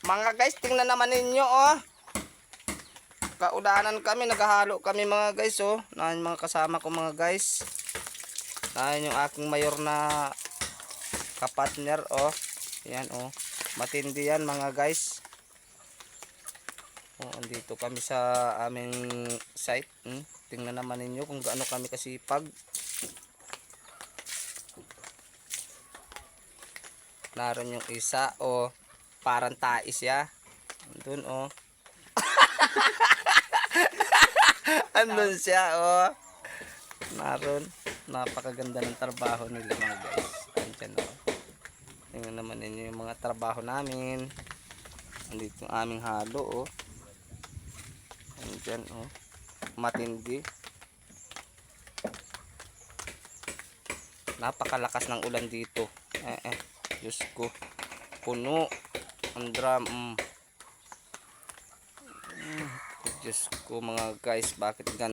Mga guys, tingnan naman ninyo oh. Kaudanan kami, naghahalo kami mga guys oh. Nahin mga kasama ko mga guys. Nahin yung aking mayor na kapatner oh. Yan oh. Matindi yan mga guys. Oh, andito kami sa aming site. Tingnan naman ninyo kung gaano kami kasipag. Naroon yung isa oh. Parang tais ya. Andun oh. Andun siya oh. Naroon. Napakaganda ng trabaho nila mga guys. Andyan oh. Tingnan naman ninyo yung mga trabaho namin. Andito yung aming halo oh. Andyan oh. Matindi. Napakalakas ng ulan dito. Diyos ko. Puno ang drum. Diyos ko mga guys, bakit ganito?